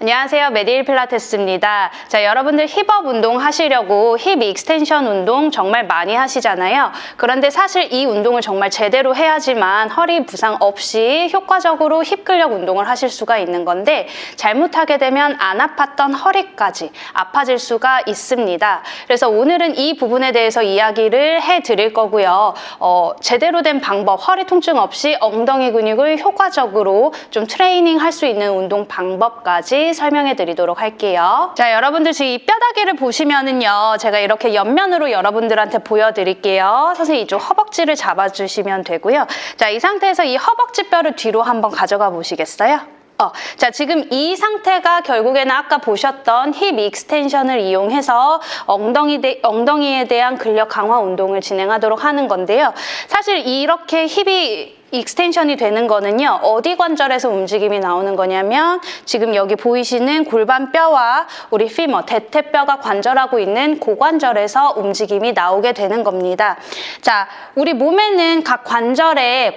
안녕하세요. 메디힐 필라테스입니다. 자, 여러분들 힙업 운동 하시려고 힙 익스텐션 운동 정말 많이 하시잖아요. 그런데 사실 이 운동을 정말 제대로 해야지만 허리 부상 없이 효과적으로 힙 근력 운동을 하실 수가 있는 건데 잘못하게 되면 안 아팠던 허리까지 아파질 수가 있습니다. 그래서 오늘은 이 부분에 대해서 이야기를 해드릴 거고요. 제대로 된 방법, 허리 통증 없이 엉덩이 근육을 효과적으로 좀 트레이닝 할 수 있는 운동 방법까지 설명해 드리도록 할게요. 자, 여러분들 지금 이 뼈다귀를 보시면은요, 제가 이렇게 옆면으로 여러분들한테 보여드릴게요. 선생님 이쪽 허벅지를 잡아주시면 되고요. 자, 이 상태에서 이 허벅지 뼈를 뒤로 한번 가져가 보시겠어요? 자, 지금 이 상태가 결국에는 아까 보셨던 힙 익스텐션을 이용해서 엉덩이에 대한 근력 강화 운동을 진행하도록 하는 건데요. 사실 이렇게 힙이 익스텐션이 되는 거는요, 어디 관절에서 움직임이 나오는 거냐면 지금 여기 보이시는 골반뼈와 우리 피머, 대퇴뼈가 관절하고 있는 고관절에서 움직임이 나오게 되는 겁니다. 자, 우리 몸에는 각 관절의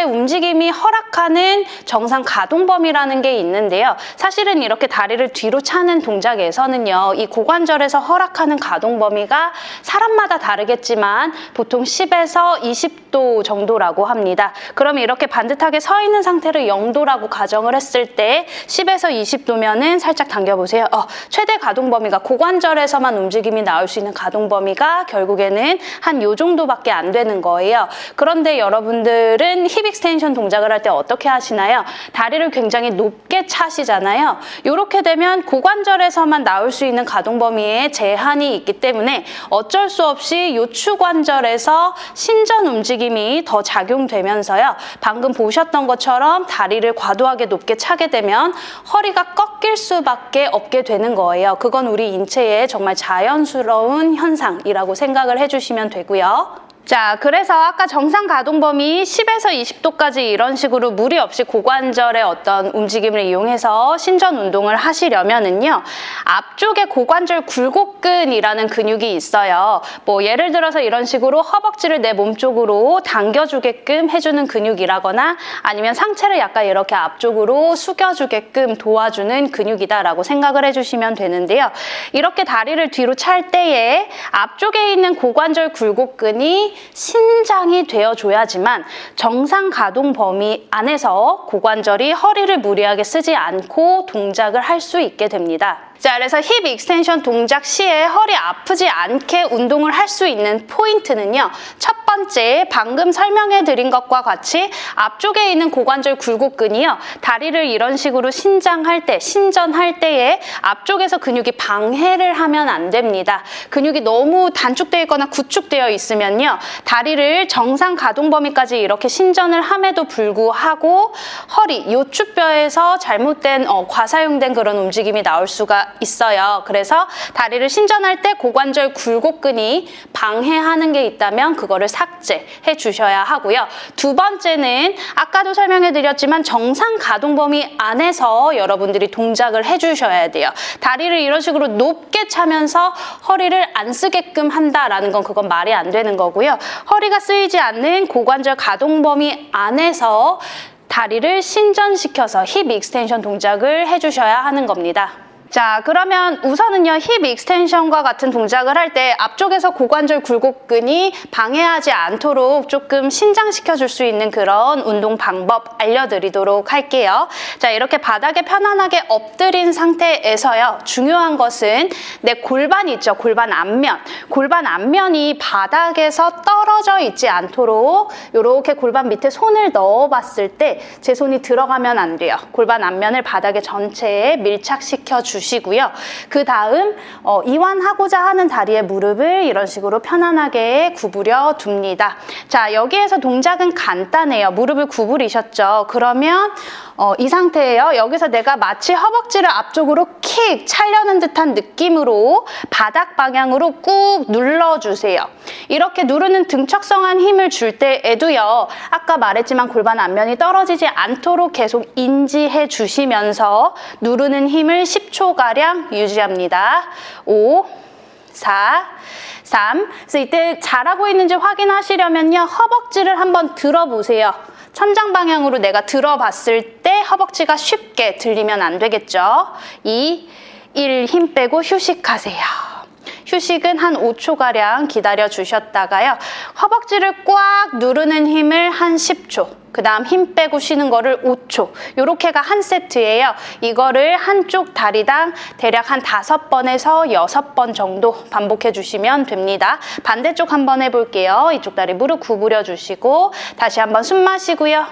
움직임이 허락하는 정상 가동 범위라는 게 있는데요. 사실은 이렇게 다리를 뒤로 차는 동작에서는요, 이 고관절에서 허락하는 가동 범위가 사람마다 다르겠지만 보통 10에서 20도 정도라고 합니다. 그럼 이렇게 반듯하게 서 있는 상태를 0도라고 가정을 했을 때 10에서 20도면은 살짝 당겨보세요. 최대 가동 범위가 고관절에서만 움직임이 나올 수 있는 가동 범위가 결국에는 한 요 정도밖에 안 되는 거예요. 그런데 여러분들은 힙 익스텐션 동작을 할 때 어떻게 하시나요? 다리를 굉장히 높게 차시잖아요. 이렇게 되면 고관절에서만 나올 수 있는 가동 범위에 제한이 있기 때문에 어쩔 수 없이 요추 관절에서 신전 움직임이 더 작용되면서요. 방금 보셨던 것처럼 다리를 과도하게 높게 차게 되면 허리가 꺾일 수밖에 없게 되는 거예요. 그건 우리 인체의 정말 자연스러운 현상이라고 생각을 해주시면 되고요. 자, 그래서 아까 정상 가동 범위 10에서 20도까지 이런 식으로 무리 없이 고관절의 어떤 움직임을 이용해서 신전 운동을 하시려면은요, 앞쪽에 고관절 굴곡근이라는 근육이 있어요. 뭐 예를 들어서 이런 식으로 허벅지를 내 몸쪽으로 당겨주게끔 해주는 근육이라거나 아니면 상체를 약간 이렇게 앞쪽으로 숙여주게끔 도와주는 근육이다라고 생각을 해주시면 되는데요. 이렇게 다리를 뒤로 찰 때에 앞쪽에 있는 고관절 굴곡근이 신장이 되어줘야지만 정상 가동 범위 안에서 고관절이 허리를 무리하게 쓰지 않고 동작을 할 수 있게 됩니다. 자, 그래서 힙 익스텐션 동작 시에 허리 아프지 않게 운동을 할 수 있는 포인트는요. 첫 번째, 방금 설명해 드린 것과 같이 앞쪽에 있는 고관절 굴곡근이요. 다리를 이런 식으로 신전할 때에 앞쪽에서 근육이 방해를 하면 안 됩니다. 근육이 너무 단축되어 있거나 구축되어 있으면요. 다리를 정상 가동 범위까지 이렇게 신전을 함에도 불구하고 허리, 요추뼈에서 잘못된 과사용된 그런 움직임이 나올 수가 있어요. 그래서 다리를 신전할 때 고관절 굴곡근이 방해하는 게 있다면 그거를 삭제해 주셔야 하고요. 두 번째는 아까도 설명해 드렸지만 정상 가동 범위 안에서 여러분들이 동작을 해 주셔야 돼요. 다리를 이런 식으로 높게 차면서 허리를 안 쓰게끔 한다라는 건 그건 말이 안 되는 거고요. 허리가 쓰이지 않는 고관절 가동 범위 안에서 다리를 신전시켜서 힙 익스텐션 동작을 해주셔야 하는 겁니다. 자, 그러면 우선은요, 힙 익스텐션과 같은 동작을 할 때 앞쪽에서 고관절 굴곡근이 방해하지 않도록 조금 신장시켜 줄 수 있는 그런 운동 방법 알려드리도록 할게요. 자, 이렇게 바닥에 편안하게 엎드린 상태에서요, 중요한 것은 내 골반 있죠, 골반 앞면. 골반 앞면이 바닥에서 떨어져 있지 않도록 이렇게 골반 밑에 손을 넣어봤을 때 제 손이 들어가면 안 돼요. 골반 앞면을 바닥에 전체에 밀착시켜 주시고요. 그 다음 이완하고자 하는 다리의 무릎을 이런 식으로 편안하게 구부려 둡니다. 자, 여기에서 동작은 간단해요. 무릎을 구부리셨죠? 그러면 이 상태예요. 여기서 내가 마치 허벅지를 앞쪽으로 킥 차려는 듯한 느낌으로 바닥 방향으로 꾹 눌러주세요. 이렇게 누르는 등척성한 힘을 줄 때에도요. 아까 말했지만 골반 앞면이 떨어지지 않도록 계속 인지해 주시면서 누르는 힘을 10초가량 유지합니다. 5, 4, 3. 그래서 이때 잘하고 있는지 확인하시려면요. 허벅지를 한번 들어보세요. 천장 방향으로 내가 들어봤을 때 허벅지가 쉽게 들리면 안 되겠죠. 2, 1 힘 빼고 휴식하세요. 휴식은 한 5초가량 기다려 주셨다가요. 허벅지를 꽉 누르는 힘을 한 10초. 그 다음 힘 빼고 쉬는 거를 5초. 요렇게가 한 세트예요. 이거를 한쪽 다리당 대략 한 5번에서 6번 정도 반복해 주시면 됩니다. 반대쪽 한번 해볼게요. 이쪽 다리 무릎 구부려 주시고 다시 한번 숨 마시고요.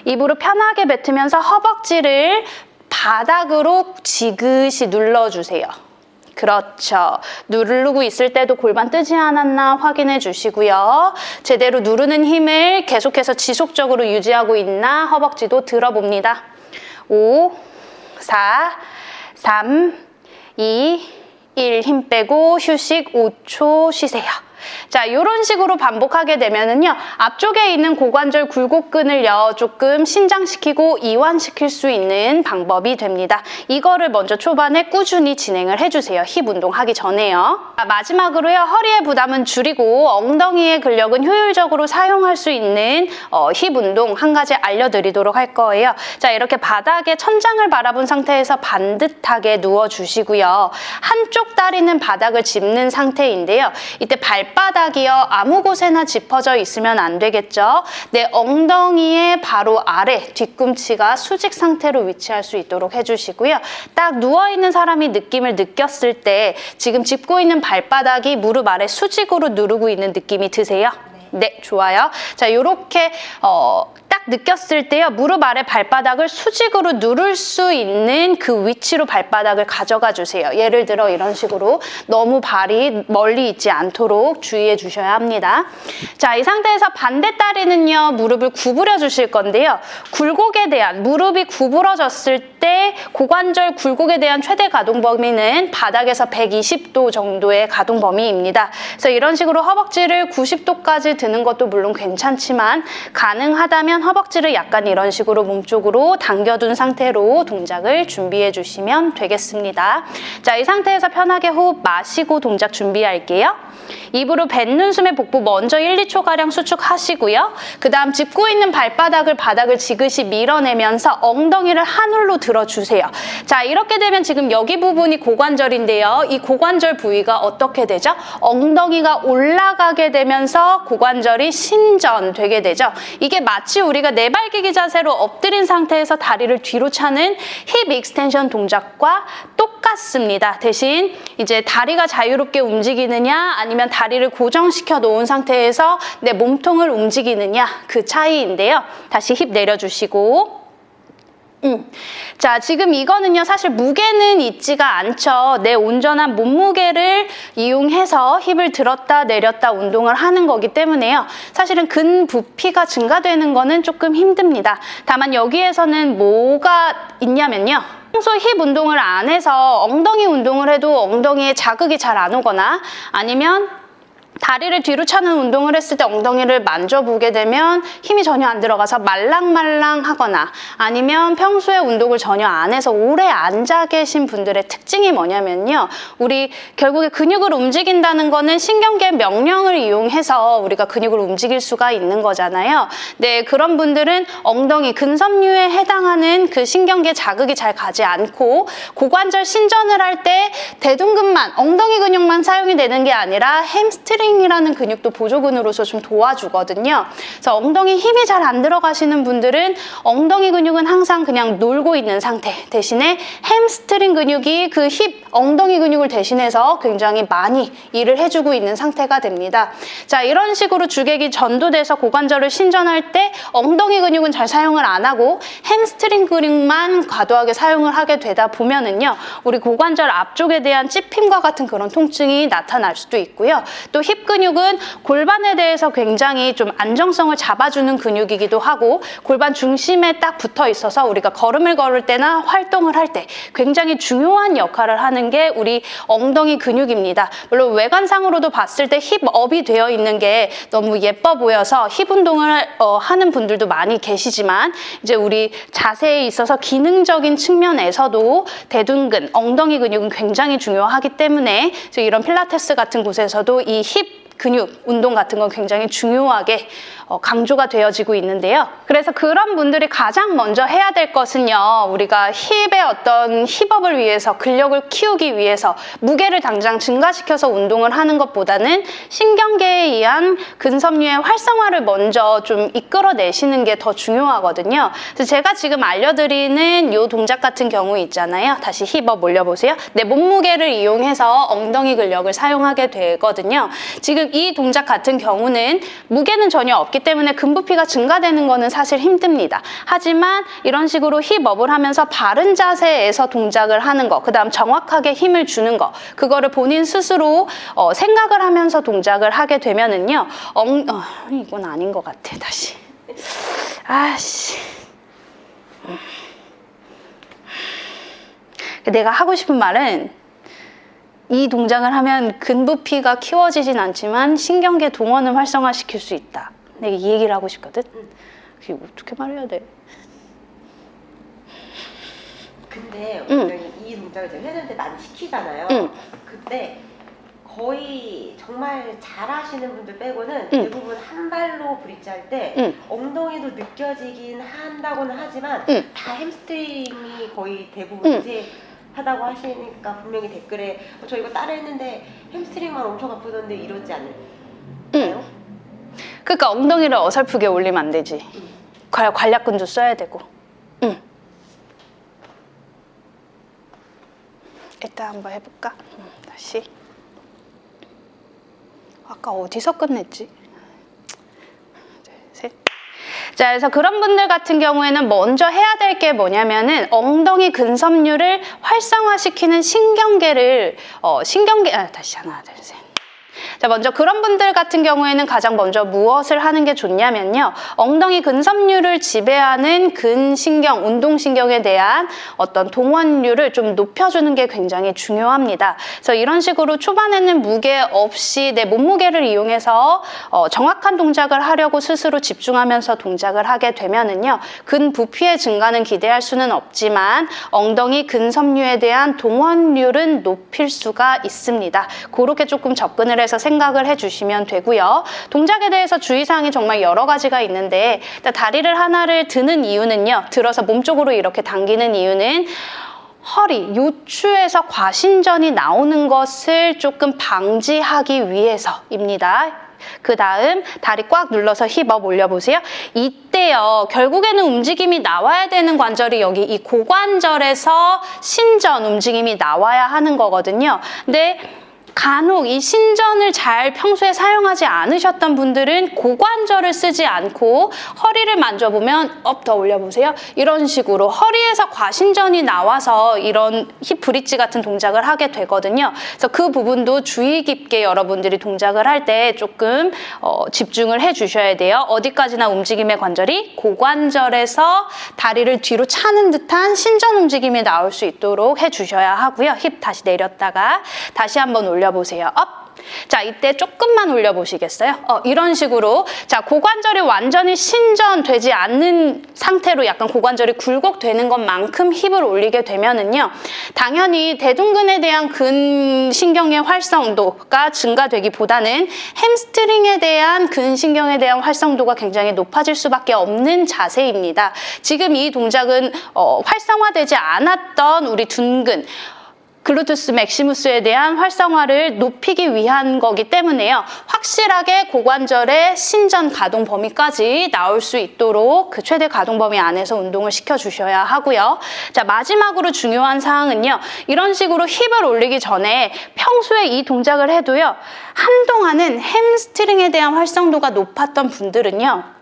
입으로 편하게 뱉으면서 허벅지를 바닥으로 지그시 눌러주세요. 그렇죠. 누르고 있을 때도 골반 뜨지 않았나 확인해 주시고요. 제대로 누르는 힘을 계속해서 지속적으로 유지하고 있나 허벅지도 들어봅니다. 5, 4, 3, 2, 1 힘 빼고 휴식 5초 쉬세요. 자, 이런 식으로 반복하게 되면은요, 앞쪽에 있는 고관절 굴곡근을요, 조금 신장시키고 이완시킬 수 있는 방법이 됩니다. 이거를 먼저 초반에 꾸준히 진행을 해주세요. 힙 운동하기 전에요. 자, 마지막으로요, 허리의 부담은 줄이고 엉덩이의 근력은 효율적으로 사용할 수 있는 힙 운동 한 가지 알려드리도록 할 거예요. 자, 이렇게 바닥에 천장을 바라본 상태에서 반듯하게 누워주시고요. 한쪽 다리는 바닥을 짚는 상태인데요. 이때 발바닥이요, 아무 곳에나 짚어져 있으면 안 되겠죠. 내 엉덩이의 바로 아래 뒤꿈치가 수직 상태로 위치할 수 있도록 해주시고요. 딱 누워있는 사람이 느낌을 느꼈을 때 지금 짚고 있는 발바닥이 무릎 아래 수직으로 누르고 있는 느낌이 드세요? 네, 좋아요. 자, 요렇게 딱 느꼈을 때요, 무릎 아래 발바닥을 수직으로 누를 수 있는 그 위치로 발바닥을 가져가 주세요. 예를 들어 이런 식으로 너무 발이 멀리 있지 않도록 주의해 주셔야 합니다. 자, 이 상태에서 반대 다리는요, 무릎을 구부려 주실 건데요. 굴곡에 대한, 무릎이 구부러졌을 때 고관절 굴곡에 대한 최대 가동 범위는 바닥에서 120도 정도의 가동 범위입니다. 그래서 이런 식으로 허벅지를 90도까지 드는 것도 물론 괜찮지만 가능하다면 허벅지를 약간 이런 식으로 몸쪽으로 당겨둔 상태로 동작을 준비해 주시면 되겠습니다. 자, 이 상태에서 편하게 호흡 마시고 동작 준비할게요. 입으로 뱉는 숨의 복부 먼저 1, 2초가량 수축하시고요. 그 다음 짚고 있는 발바닥을 바닥을 지그시 밀어내면서 엉덩이를 하늘로 들어주세요. 자, 이렇게 되면 지금 여기 부분이 고관절인데요. 이 고관절 부위가 어떻게 되죠? 엉덩이가 올라가게 되면서 고관절이 신전되게 되죠. 이게 마치 우리가 내발기기 자세로 엎드린 상태에서 다리를 뒤로 차는 힙 익스텐션 동작과 똑같습니다. 대신 이제 다리가 자유롭게 움직이느냐 아니면 다리를 고정시켜 놓은 상태에서 내 몸통을 움직이느냐 그 차이인데요. 다시 힙 내려주시고 자, 지금 이거는요, 사실 무게는 있지가 않죠. 내 온전한 몸무게를 이용해서 힙을 들었다 내렸다 운동을 하는 거기 때문에요. 사실은 근부피가 증가되는 거는 조금 힘듭니다. 다만 여기에서는 뭐가 있냐면요. 평소 힙 운동을 안 해서 엉덩이 운동을 해도 엉덩이에 자극이 잘 안 오거나 아니면 다리를 뒤로 차는 운동을 했을 때 엉덩이를 만져보게 되면 힘이 전혀 안 들어가서 말랑말랑하거나 아니면 평소에 운동을 전혀 안 해서 오래 앉아 계신 분들의 특징이 뭐냐면요. 우리 결국에 근육을 움직인다는 거는 신경계 명령을 이용해서 우리가 근육을 움직일 수가 있는 거잖아요. 네, 그런 분들은 엉덩이, 근섬유에 해당하는 그 신경계 자극이 잘 가지 않고 고관절 신전을 할 때 대둔근만, 엉덩이 근육만 사용이 되는 게 아니라 햄스트링이라는 근육도 보조근으로서 좀 도와주거든요. 그래서 엉덩이 힘이 잘 안 들어가시는 분들은 엉덩이 근육은 항상 그냥 놀고 있는 상태 대신에 햄스트링 근육이 그 힙, 엉덩이 근육을 대신해서 굉장히 많이 일을 해주고 있는 상태가 됩니다. 자, 이런 식으로 주객이 전도돼서 고관절을 신전할 때 엉덩이 근육은 잘 사용을 안 하고 햄스트링 근육만 과도하게 사용을 하게 되다 보면은요, 우리 고관절 앞쪽에 대한 찝힘과 같은 그런 통증이 나타날 수도 있고요. 또 힙 근육은 골반에 대해서 굉장히 좀 안정성을 잡아주는 근육이기도 하고 골반 중심에 딱 붙어 있어서 우리가 걸음을 걸을 때나 활동을 할 때 굉장히 중요한 역할을 하는 게 우리 엉덩이 근육입니다. 물론 외관상으로도 봤을 때 힙업이 되어 있는 게 너무 예뻐 보여서 힙 운동을 하는 분들도 많이 계시지만 이제 우리 자세에 있어서 기능적인 측면에서도 대둔근, 엉덩이 근육은 굉장히 중요하기 때문에 이런 필라테스 같은 곳에서도 이 힙 근육, 운동 같은 건 굉장히 중요하게 강조가 되어지고 있는데요. 그래서 그런 분들이 가장 먼저 해야 될 것은요. 우리가 힙의 어떤 힙업을 위해서, 근력을 키우기 위해서 무게를 당장 증가시켜서 운동을 하는 것보다는 신경계에 의한 근섬유의 활성화를 먼저 좀 이끌어내시는 게 더 중요하거든요. 그래서 제가 지금 알려드리는 이 동작 같은 경우 있잖아요. 다시 힙업 올려보세요. 내 몸무게를 이용해서 엉덩이 근력을 사용하게 되거든요. 지금 이 동작 같은 경우는 무게는 전혀 없기 때문에 근부피가 증가되는 거는 사실 힘듭니다. 하지만 이런 식으로 힙업을 하면서 바른 자세에서 동작을 하는 거, 그 다음 정확하게 힘을 주는 거, 그거를 본인 스스로 생각을 하면서 동작을 하게 되면은요. 이건 아닌 것 같아. 다시. 내가 하고 싶은 말은 이 동작을 하면 근부피가 키워지진 않지만 신경계 동원을 활성화시킬 수 있다. 내가 이 얘기를 하고 싶거든. 이게 어떻게 말해야 돼? 근데 이 동작을 제가 회전때 많이 시키잖아요. 그때 거의 정말 잘하시는 분들 빼고는 대부분 한 발로 브릿지 할 때 엉덩이도 느껴지긴 한다고는 하지만 다 햄스트링이 거의 대부분 하다고 하시니까 분명히 댓글에 저 이거 따라 했는데 햄스트링만 엄청 아프던데 이러지 않을까요? 그러니까 엉덩이를 어설프게 올리면 안 되지. 관략근도 써야 되고. 일단 한번 해볼까? 다시. 아까 어디서 끝냈지? 둘, 셋. 자, 그래서 그런 분들 같은 경우에는 먼저 해야 될 게 뭐냐면은 엉덩이 근섬유를 활성화시키는 신경계를 다시 하나, 둘, 셋. 자, 먼저 그런 분들 같은 경우에는 가장 먼저 무엇을 하는 게 좋냐면요. 엉덩이 근섬유를 지배하는 근신경, 운동신경에 대한 어떤 동원율을 좀 높여주는 게 굉장히 중요합니다. 그래서 이런 식으로 초반에는 무게 없이 내 몸무게를 이용해서 정확한 동작을 하려고 스스로 집중하면서 동작을 하게 되면은요. 근부피의 증가는 기대할 수는 없지만 엉덩이 근섬유에 대한 동원율은 높일 수가 있습니다. 그렇게 조금 접근을 해서 생각을 해주시면 되고요. 동작에 대해서 주의사항이 정말 여러 가지가 있는데 다리를 하나를 드는 이유는요. 들어서 몸쪽으로 이렇게 당기는 이유는 허리, 요추에서 과신전이 나오는 것을 조금 방지하기 위해서입니다. 그 다음 다리 꽉 눌러서 힙업 올려보세요. 이때요. 결국에는 움직임이 나와야 되는 관절이 여기 이 고관절에서 신전 움직임이 나와야 하는 거거든요. 근데 간혹 이 신전을 잘 평소에 사용하지 않으셨던 분들은 고관절을 쓰지 않고 허리를 만져보면 업 더 올려보세요. 이런 식으로 허리에서 과신전이 나와서 이런 힙 브릿지 같은 동작을 하게 되거든요. 그래서 그 부분도 주의 깊게 여러분들이 동작을 할 때 조금 집중을 해주셔야 돼요. 어디까지나 움직임의 관절이 고관절에서 다리를 뒤로 차는 듯한 신전 움직임이 나올 수 있도록 해주셔야 하고요. 힙 다시 내렸다가 다시 한번 올려보세요. 업! 자, 이때 조금만 올려보시겠어요? 이런 식으로. 자, 고관절이 완전히 신전되지 않는 상태로 약간 고관절이 굴곡되는 것만큼 힙을 올리게 되면은요. 당연히 대둔근에 대한 근신경의 활성도가 증가되기보다는 햄스트링에 대한 근신경에 대한 활성도가 굉장히 높아질 수밖에 없는 자세입니다. 지금 이 동작은 활성화되지 않았던 우리 둔근, 글루투스 맥시무스에 대한 활성화를 높이기 위한 거기 때문에요. 확실하게 고관절의 신전 가동 범위까지 나올 수 있도록 그 최대 가동 범위 안에서 운동을 시켜주셔야 하고요. 자, 마지막으로 중요한 사항은요. 이런 식으로 힙을 올리기 전에 평소에 이 동작을 해도요. 한동안은 햄스트링에 대한 활성도가 높았던 분들은요.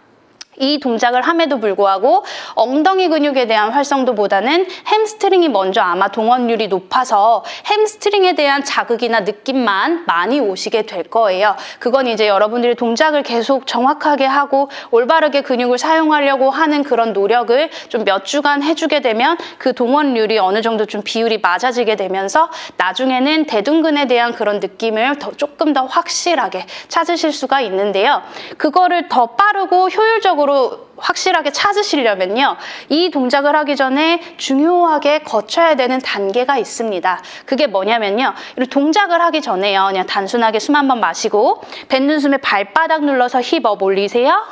이 동작을 함에도 불구하고 엉덩이 근육에 대한 활성도보다는 햄스트링이 먼저 아마 동원율이 높아서 햄스트링에 대한 자극이나 느낌만 많이 오시게 될 거예요. 그건 이제 여러분들이 동작을 계속 정확하게 하고 올바르게 근육을 사용하려고 하는 그런 노력을 좀 몇 주간 해주게 되면 그 동원율이 어느 정도 좀 비율이 맞아지게 되면서 나중에는 대둔근에 대한 그런 느낌을 조금 더 확실하게 찾으실 수가 있는데요. 그거를 더 빠르고 효율적으로 객관적으로 확실하게 찾으시려면요. 이 동작을 하기 전에 중요하게 거쳐야 되는 단계가 있습니다. 그게 뭐냐면요. 이 동작을 하기 전에요. 그냥 단순하게 숨 한번 마시고 뱉는 숨에 발바닥 눌러서 힙 업 올리세요.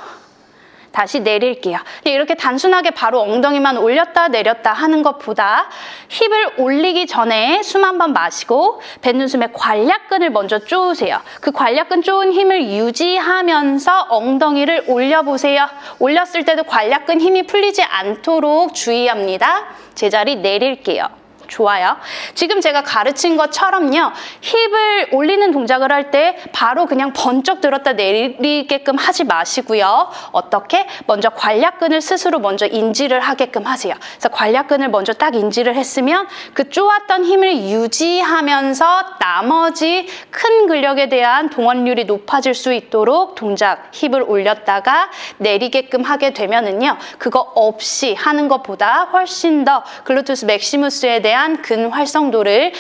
다시 내릴게요. 이렇게 단순하게 바로 엉덩이만 올렸다 내렸다 하는 것보다 힙을 올리기 전에 숨 한번 마시고 뱉는 숨에 관략근을 먼저 쪼으세요. 그 관략근 쪼은 힘을 유지하면서 엉덩이를 올려보세요. 올렸을 때도 관략근 힘이 풀리지 않도록 주의합니다. 제자리 내릴게요. 좋아요. 지금 제가 가르친 것처럼요. 힙을 올리는 동작을 할 때 바로 그냥 번쩍 들었다 내리게끔 하지 마시고요. 어떻게? 먼저 관략근을 스스로 먼저 인지를 하게끔 하세요. 그래서 관략근을 먼저 딱 인지를 했으면 그 쪼았던 힘을 유지하면서 나머지 큰 근력에 대한 동원률이 높아질 수 있도록 동작, 힙을 올렸다가 내리게끔 하게 되면은요. 그거 없이 하는 것보다 훨씬 더 글루테우스 맥시무스에 대한 근 활성도를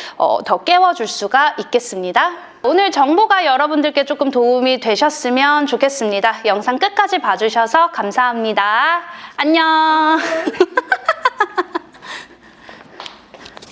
더 깨워줄 수가 있겠습니다. 오늘 정보가 여러분들께 조금 도움이 되셨으면 좋겠습니다. 영상 끝까지 봐주셔서 감사합니다. 안녕.